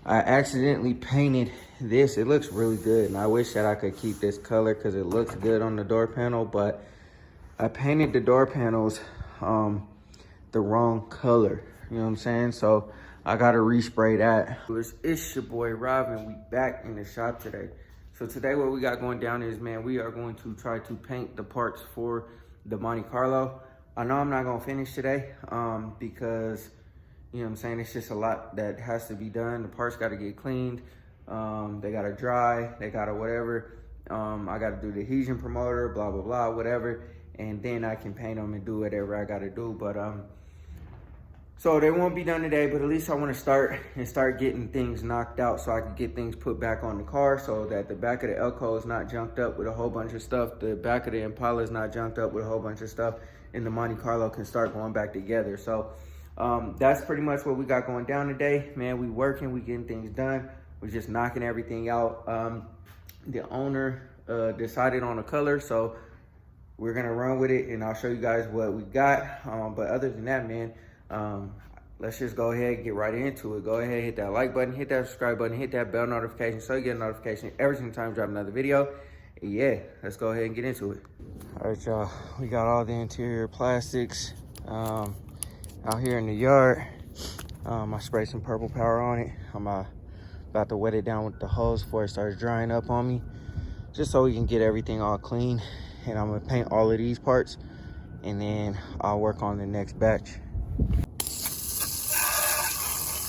I accidentally painted this. It looks really good, and I wish that I could keep this color because it looks good on the door panel, but I painted the door panels the wrong color. You know what I'm saying? So I gotta respray that. It's your boy Robin. We back in the shop today. So today what we got going down is, man, we are going to try to paint the parts for the Monte Carlo. I know I'm not gonna finish today because, you know what I'm saying, it's just a lot that has to be done. The parts gotta get cleaned. They gotta dry, they gotta whatever. I gotta do the adhesion promoter, blah, blah, blah, whatever. And then I can paint them and do whatever I gotta do. But so they won't be done today, but at least I wanna start getting things knocked out so I can get things put back on the car so that the back of the Elko is not junked up with a whole bunch of stuff. The back of the Impala is not junked up with a whole bunch of stuff, and the Monte Carlo can start going back together. So that's pretty much what we got going down today. Man, we working, we getting things done. We're just knocking everything out. The owner decided on a color, so we're gonna run with it, and I'll show you guys what we got. But other than that, man, let's just go ahead and get right into it. Go ahead, hit that like button, hit that subscribe button, hit that bell notification so you get a notification every single time I drop another video. And yeah, let's go ahead and get into it. All right, y'all, we got all the interior plastics out here in the yard. I sprayed some purple power on it. I'm about to wet it down with the hose before it starts drying up on me, just so we can get everything all clean. And I'm gonna paint all of these parts, and then I'll work on the next batch.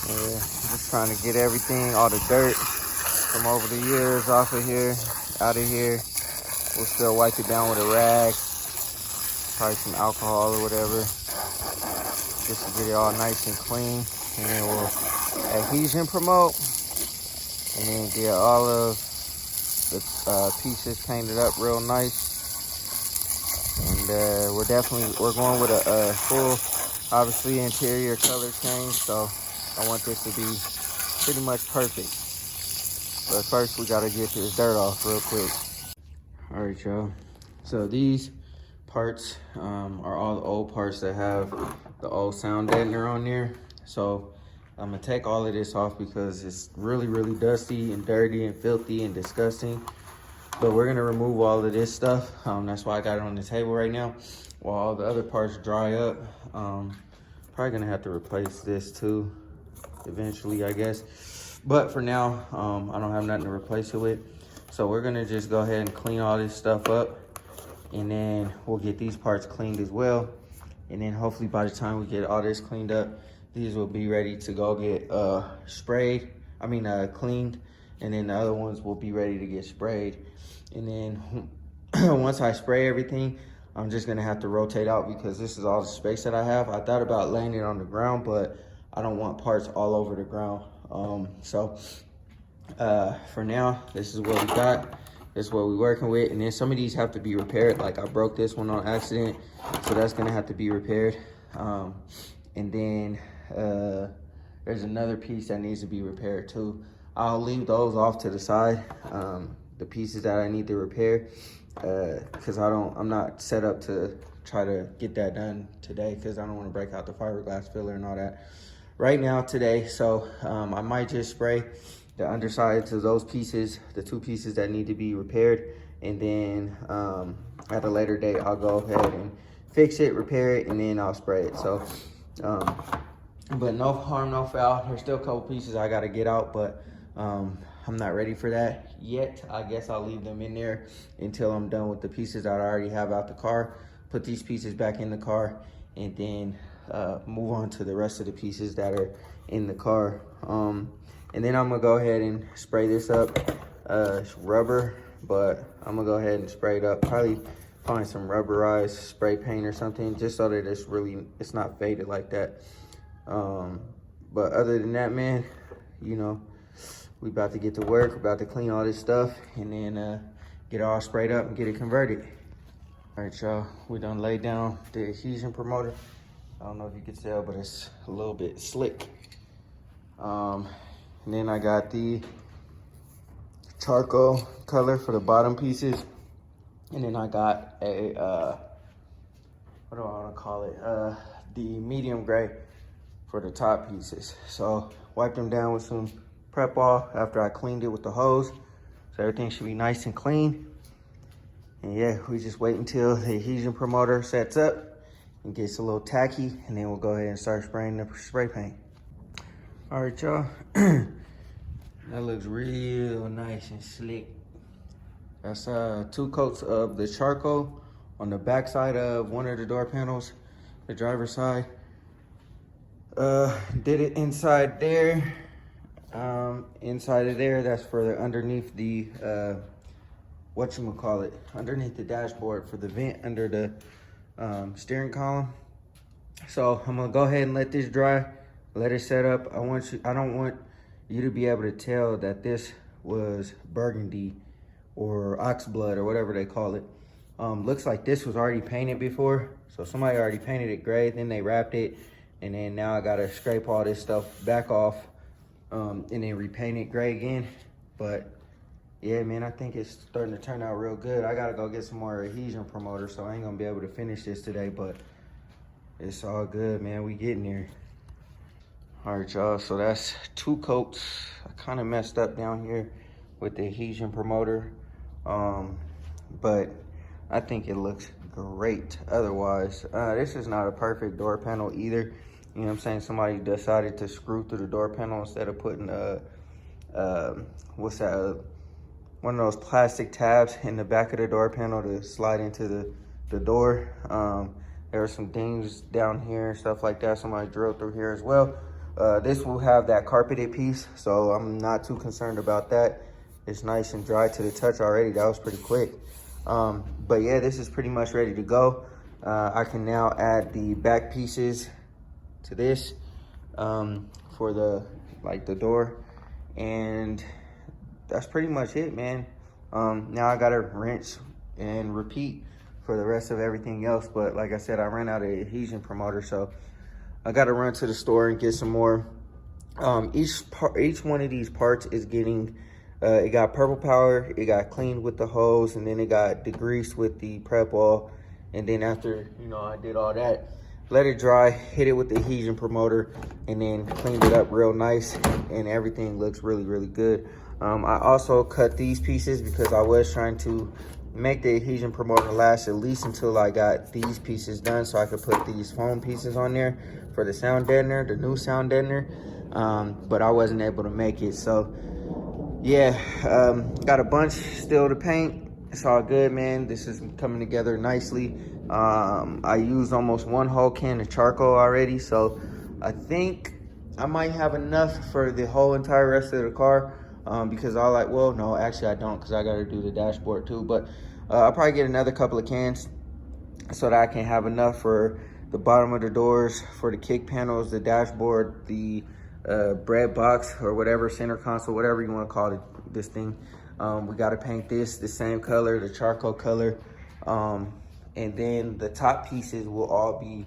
Yeah, just trying to get everything, all the dirt from over the years off of here, out of here. We'll still wipe it down with a rag, probably some alcohol or whatever, just to get it all nice and clean. And then we'll adhesion promote, and then get all of the pieces painted up real nice. And we're going with a full, obviously, interior color change. So I want this to be pretty much perfect. But first we gotta get this dirt off real quick. All right, y'all. So these parts are all the old parts that have the old sound deadener on there. So I'm gonna take all of this off because it's really, really dusty and dirty and filthy and disgusting. But we're gonna remove all of this stuff. That's why I got it on the table right now while all the other parts dry up. Probably gonna have to replace this too eventually, I guess. But for now, I don't have nothing to replace it with. So we're gonna just go ahead and clean all this stuff up, and then we'll get these parts cleaned as well. And then hopefully by the time we get all this cleaned up, these will be ready to go get cleaned. And then the other ones will be ready to get sprayed. And then once I spray everything, I'm just gonna have to rotate out because this is all the space that I have. I thought about laying it on the ground, but I don't want parts all over the ground. For now, this is what we got. This is what we're working with. And then some of these have to be repaired. Like I broke this one on accident, so that's gonna have to be repaired. And then there's another piece that needs to be repaired too. I'll leave those off to the side, the pieces that I need to repair, because I'm not set up to try to get that done today because I don't want to break out the fiberglass filler and all that right now today. So I might just spray the undersides of those pieces, the two pieces that need to be repaired, and then at a later date I'll go ahead and fix it, repair it, and then I'll spray it. So but no harm, no foul. There's still a couple pieces I got to get out, but I'm not ready for that yet. I guess I'll leave them in there until I'm done with the pieces that I already have out the car. Put these pieces back in the car, and then move on to the rest of the pieces that are in the car. And then I'm gonna go ahead and spray this up. It's rubber, but I'm gonna go ahead and spray it up. Probably find some rubberized spray paint or something, just so that it's not faded like that. But other than that, man, you know, we about to get to work. We're about to clean all this stuff and then get it all sprayed up and get it converted. All right, y'all, we done laid down the adhesion promoter. I don't know if you can tell, but it's a little bit slick. And then I got the charcoal color for the bottom pieces. And then I got a, what do I want to call it? The medium gray for the top pieces. So wipe them down with some prep off after I cleaned it with the hose. So everything should be nice and clean. And yeah, we just wait until the adhesion promoter sets up and gets a little tacky, and then we'll go ahead and start spraying the spray paint. All right, y'all. That looks real nice and slick. That's 2 coats of the charcoal on the back side of one of the door panels, the driver's side. Did it inside there. Inside of there, that's for the underneath the whatchamacallit, underneath the dashboard for the vent under the steering column. So I'm gonna go ahead and let this dry, let it set up. I don't want you to be able to tell that this was burgundy or ox blood or whatever they call it. Looks like this was already painted before. So somebody already painted it gray, then they wrapped it, and then now I gotta scrape all this stuff back off and then repaint it gray again. But yeah, man, I think it's starting to turn out real good. I gotta go get some more adhesion promoter, so I ain't gonna be able to finish this today, but it's all good, man. We getting there. All right, y'all, so that's 2 coats. I kind of messed up down here with the adhesion promoter, but I think it looks great otherwise. This is not a perfect door panel either. You know what I'm saying? Somebody decided to screw through the door panel instead of putting what's that? One of those plastic tabs in the back of the door panel to slide into the door. There are some dings down here and stuff like that. Somebody drilled through here as well. This will have that carpeted piece, so I'm not too concerned about that. It's nice and dry to the touch already. That was pretty quick. But yeah, this is pretty much ready to go. I can now add the back pieces to this for the door, and that's pretty much it, man. Now I gotta rinse and repeat for the rest of everything else, but like I said, I ran out of adhesion promoter, so I gotta run to the store and get some more. Each one of these parts is getting it got purple power, it got cleaned with the hose, and then it got degreased with the prep oil. And then after, you know, I did all that, let it dry, hit it with the adhesion promoter, and then cleaned it up real nice, and everything looks really, really good. I also cut these pieces because I was trying to make the adhesion promoter last at least until I got these pieces done, so I could put these foam pieces on there for the sound deadener, the new sound deadener. But I wasn't able to make it, so yeah, got a bunch still to paint. It's all good, man. This is coming together nicely. I used almost 1 whole can of charcoal already, so I think I might have enough for the whole entire rest of the car. Because well, no, actually I don't, because I got to do the dashboard too. But I'll probably get another couple of cans so that I can have enough for the bottom of the doors, for the kick panels, the dashboard, the bread box or whatever, center console, whatever you want to call it, this thing. We got to paint this the same color, the charcoal color. And then the top pieces will all be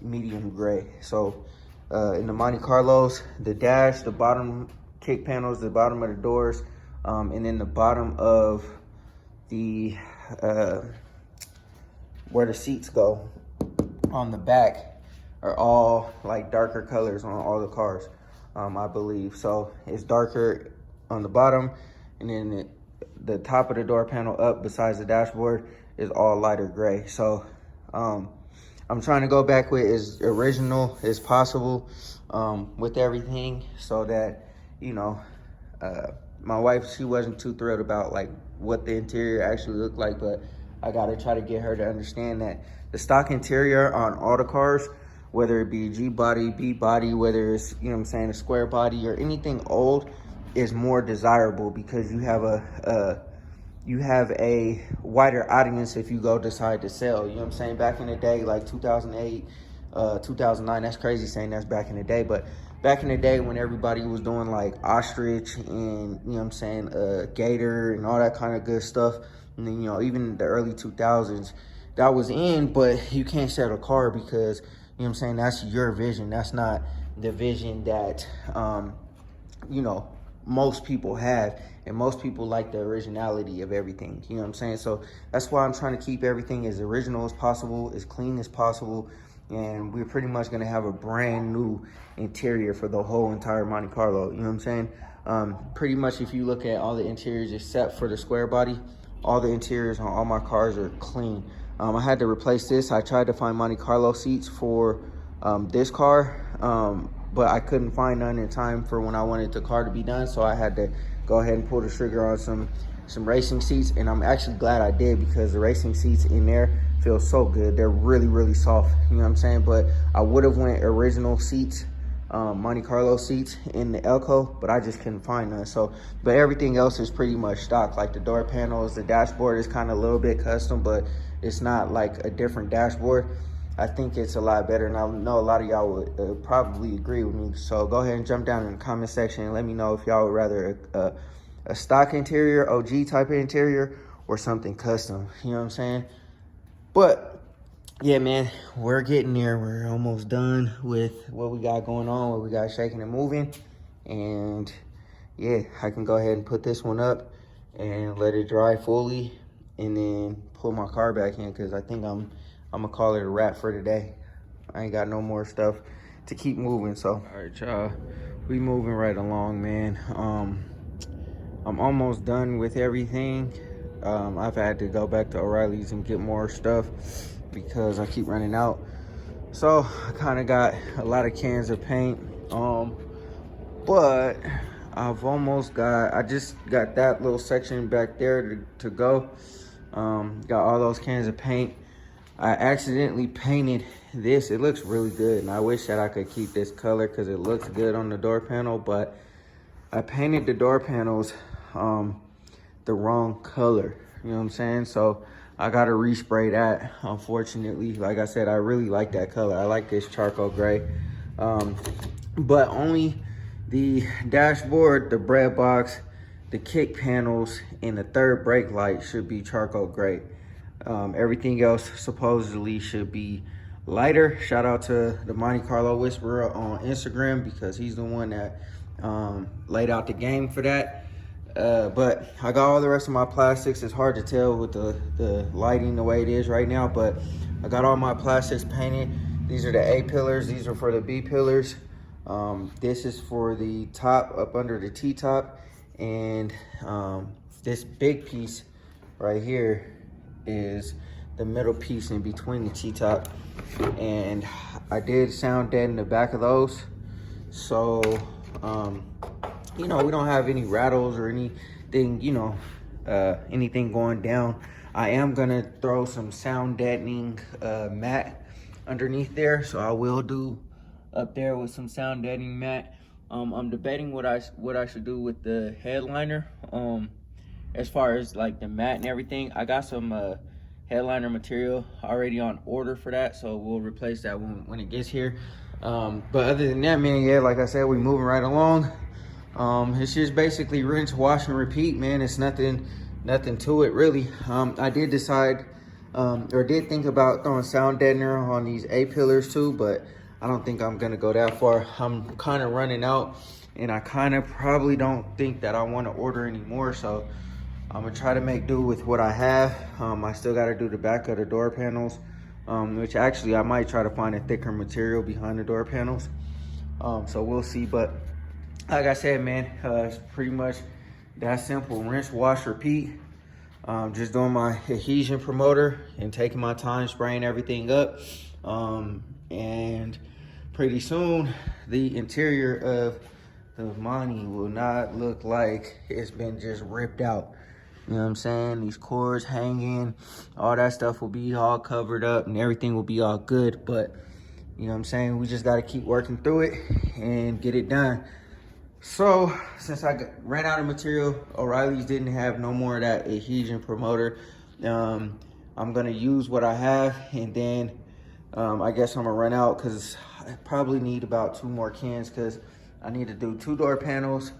medium gray. So in the Monte Carlo's, the dash, the bottom kick panels, the bottom of the doors, and then the bottom of the where the seats go on the back are all like darker colors on all the cars, I believe. So it's darker on the bottom, and then the top of the door panel up besides the dashboard is all lighter gray. So I'm trying to go back with as original as possible with everything, so that, you know, my wife, she wasn't too thrilled about like what the interior actually looked like, but I gotta try to get her to understand that the stock interior on all the cars, whether it be Gbody, B-body, whether it's, you know what I'm saying, a square body or anything old, is more desirable because you have a wider audience if you go decide to sell. You know what I'm saying? Back in the day, like 2008, 2009, that's crazy saying that's back in the day, but back in the day when everybody was doing like ostrich and, you know what I'm saying, gator and all that kind of good stuff, and then, you know, even the early 2000s, that was in, but you can't sell a car because, you know what I'm saying, that's your vision. That's not the vision that, you know, most people have, and most people like the originality of everything, you know what I'm saying? So that's why I'm trying to keep everything as original as possible, as clean as possible, and we're pretty much gonna have a brand new interior for the whole entire Monte Carlo. You know what I'm saying? Pretty much if you look at all the interiors except for the square body, all the interiors on all my cars are clean. I had to replace this. I tried to find Monte Carlo seats for this car, but I couldn't find none in time for when I wanted the car to be done, so I had to go ahead and pull the trigger on some racing seats, and I'm actually glad I did, because the racing seats in there feel so good. They're really, really soft, you know what I'm saying? But I would have went original seats, Monte Carlo seats in the Elko, but I just couldn't find none. So, but everything else is pretty much stock, like the door panels, the dashboard is kind of a little bit custom, but it's not like a different dashboard. I think it's a lot better, and I know a lot of y'all would probably agree with me. So go ahead and jump down in the comment section and let me know if y'all would rather a stock interior, OG type of interior, or something custom, you know what I'm saying? But yeah, man, we're getting there. We're almost done with what we got going on, what we got shaking and moving. And yeah, I can go ahead and put this one up and let it dry fully, and then pull my car back in, because I think I'm gonna call it a wrap for today. I ain't got no more stuff to keep moving. So all right, y'all, we moving right along, man. I'm almost done with everything. I've had to go back to O'Reilly's and get more stuff because I keep running out. So I kind of got a lot of cans of paint, but I just got that little section back there to go. Got all those cans of paint. I accidentally painted this. It looks really good, and I wish that I could keep this color because it looks good on the door panel, but I painted the door panels the wrong color, you know what I'm saying? So I gotta respray that, unfortunately. Like I said, I really like that color. I like this charcoal gray, but only the dashboard, the bread box, the kick panels, and the third brake light should be charcoal gray. Everything else supposedly should be lighter. Shout out to the Monte Carlo Whisperer on Instagram, because he's the one that laid out the game for that. But I got all the rest of my plastics. It's hard to tell with the lighting the way it is right now, but I got all my plastics painted. These are the A pillars. These are for the B pillars. This is for the top up under the T-top. And this big piece right here is the middle piece in between the T-top. And I did sound dead in the back of those. So, you know, we don't have any rattles or anything, you know, anything going down. I am gonna throw some sound deadening mat underneath there, so I will do up there with some sound deadening mat. I'm debating what I should do with the headliner. As far as like the mat and everything, I got some headliner material already on order for that, so we'll replace that when it gets here. But other than that, man, yeah, like I said, we're moving right along. It's just basically rinse, wash, and repeat, man. It's nothing to it, really. I did decide, or did think about throwing sound deadener on these A pillars too, but I don't think I'm gonna go that far. I'm kind of running out, and I kind of probably don't think that I want to order anymore, so I'm gonna try to make do with what I have. I still got to do the back of the door panels, which actually I might try to find a thicker material behind the door panels. So we'll see, but like I said, man, it's pretty much that simple. Rinse, wash, repeat. Just doing my adhesion promoter and taking my time spraying everything up. And pretty soon the interior of the Monte will not look like it's been just ripped out. You know what I'm saying? These cords hanging, all that stuff will be all covered up and everything will be all good. But you know what I'm saying? We just got to keep working through it and get it done. So since I ran out of material, O'Reilly's didn't have no more of that adhesion promoter. I'm gonna use what I have, and then I guess I'm gonna run out because I probably need about 2 more cans, because I need to do 2 door panels,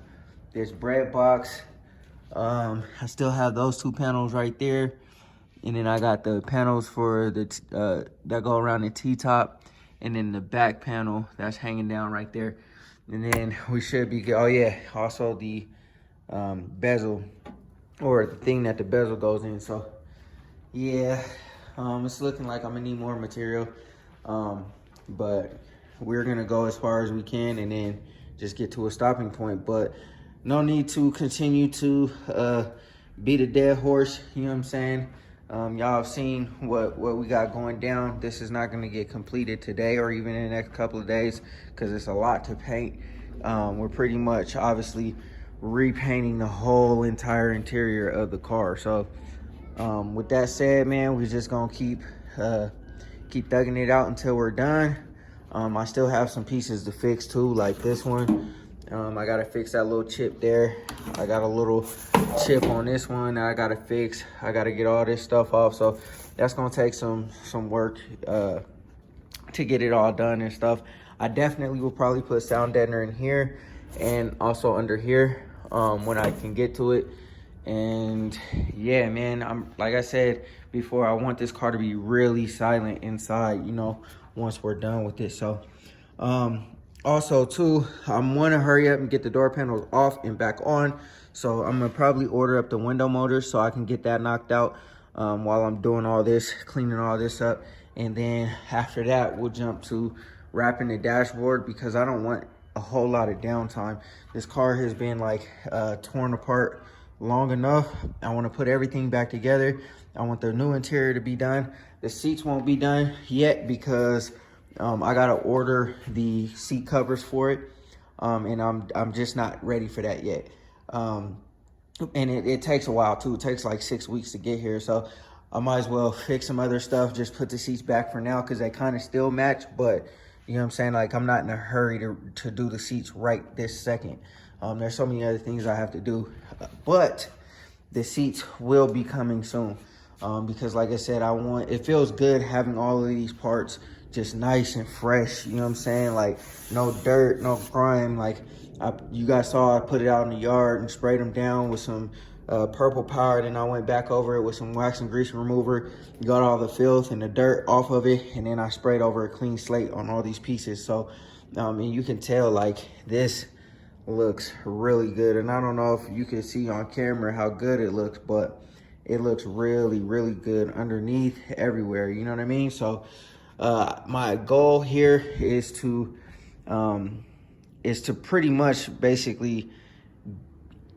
this bread box. I still have those 2 panels right there, and then I got the panels for the that go around the T-top, and then the back panel that's hanging down right there. And then we should be good. Oh yeah, also the bezel, or the thing that the bezel goes in. So yeah, it's looking like I'm gonna need more material. But we're gonna go as far as we can and then just get to a stopping point. But no need to continue to beat a dead horse, you know what I'm saying? Y'all have seen what we got going down. This is not gonna get completed today or even in the next couple of days because it's a lot to paint. We're pretty much obviously repainting the whole entire interior of the car. So with that said, man, we're just gonna keep thugging it out until we're done. I still have some pieces to fix too, like this one. I gotta fix that little chip there. I got a little chip on this one that I gotta fix. I gotta get all this stuff off. So that's gonna take some work to get it all done and stuff. I definitely will probably put sound deadener in here and also under here when I can get to it. And yeah, man, I'm like I said before, I want this car to be really silent inside, you know, once we're done with it. So also too, I'm gonna hurry up and get the door panels off and back on. So I'm gonna probably order up the window motors so I can get that knocked out while I'm doing all this, cleaning all this up. And then after that, we'll jump to wrapping the dashboard because I don't want a whole lot of downtime. This car has been like torn apart long enough. I want to put everything back together. I want the new interior to be done. The seats won't be done yet because I gotta order the seat covers for it, and I'm just not ready for that yet. And it takes a while too. It takes like 6 weeks to get here, so I might as well fix some other stuff. Just put the seats back for now because they kind of still match, but you know what I'm saying? Like, I'm not in a hurry to do the seats right this second. There's so many other things I have to do, but the seats will be coming soon because like I said, it feels good having all of these parts just nice and fresh, you know what I'm saying? Like, no dirt, no grime. Like, you guys saw I put it out in the yard and sprayed them down with some purple powder, and I went back over it with some wax and grease remover, got all the filth and the dirt off of it, and then I sprayed over a clean slate on all these pieces. So and you can tell like this looks really good, and I don't know if you can see on camera how good it looks, but it looks really, really good underneath, everywhere, you know what I mean? So my goal here is to pretty much basically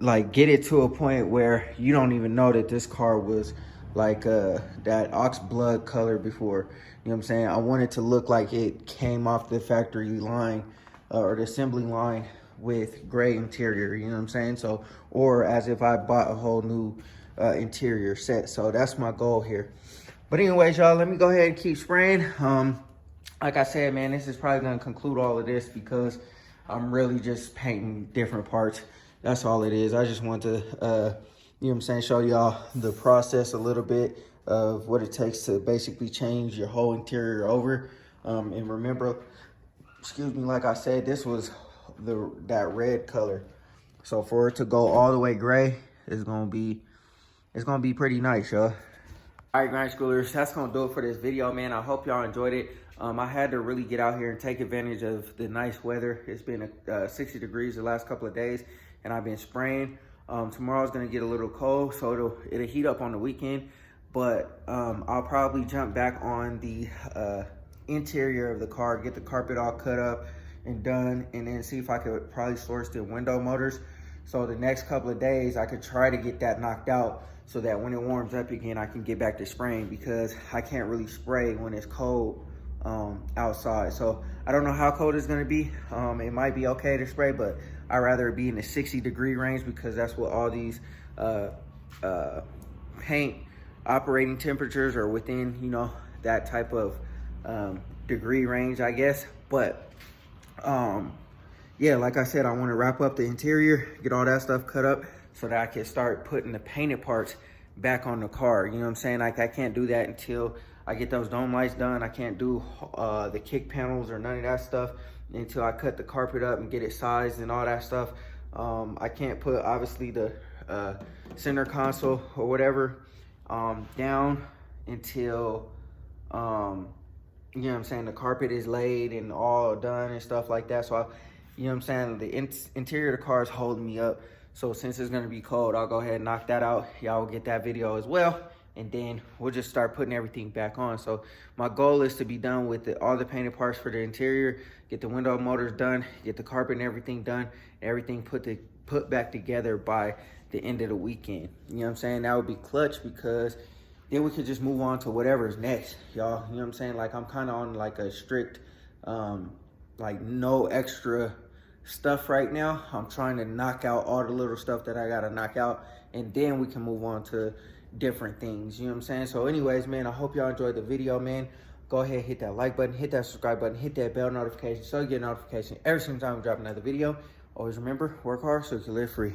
like get it to a point where you don't even know that this car was like that ox blood color before, you know what I'm saying? I want it to look like it came off the factory line or the assembly line with gray interior, you know what I'm saying? So, or as if I bought a whole new interior set. So that's my goal here. But anyways, y'all, let me go ahead and keep spraying. Like I said, man, this is probably gonna conclude all of this because I'm really just painting different parts. That's all it is. I just want to, you know what I'm saying, show y'all the process a little bit of what it takes to basically change your whole interior over. And remember, excuse me, like I said, this was that red color. So for it to go all the way gray, it's gonna be pretty nice, y'all. All right, grind schoolers, that's gonna do it for this video, man. I hope y'all enjoyed it. I had to really get out here and take advantage of the nice weather. It's been 60 degrees the last couple of days, and I've been spraying. Tomorrow's gonna get a little cold, so it'll heat up on the weekend. But I'll probably jump back on the interior of the car, get the carpet all cut up and done, and then see if I could probably source the window motors. So the next couple of days, I could try to get that knocked out so that when it warms up again, I can get back to spraying because I can't really spray when it's cold outside. So I don't know how cold it's gonna be. It might be okay to spray, but I'd rather it be in the 60-degree range because that's what all these paint operating temperatures are within, you know, that type of degree range, I guess. But yeah, like I said, I want to wrap up the interior, get all that stuff cut up so that I can start putting the painted parts back on the car. You know what I'm saying? Like, I can't do that until I get those dome lights done. I can't do the kick panels or none of that stuff until I cut the carpet up and get it sized and all that stuff. I can't put, obviously, the center console or whatever down until, you know what I'm saying, the carpet is laid and all done and stuff like that. So, you know what I'm saying, the interior of the car is holding me up. So since it's gonna be cold, I'll go ahead and knock that out. Y'all will get that video as well. and then we'll just start putting everything back on. So my goal is to be done with all the painted parts for the interior, get the window motors done, get the carpet and everything done, everything put back together by the end of the weekend. You know what I'm saying? That would be clutch, because then we could just move on to whatever's next, y'all. You know what I'm saying? Like, I'm kind of on like a strict, like no extra stuff right now. I'm trying to knock out all the little stuff that I gotta knock out, and then we can move on to different things. You know what I'm saying? So anyways, man, I hope y'all enjoyed the video, man. Go ahead, hit that like button, hit that subscribe button, hit that bell notification so you get a notification every single time we drop another video. Always remember, work hard so you can live free.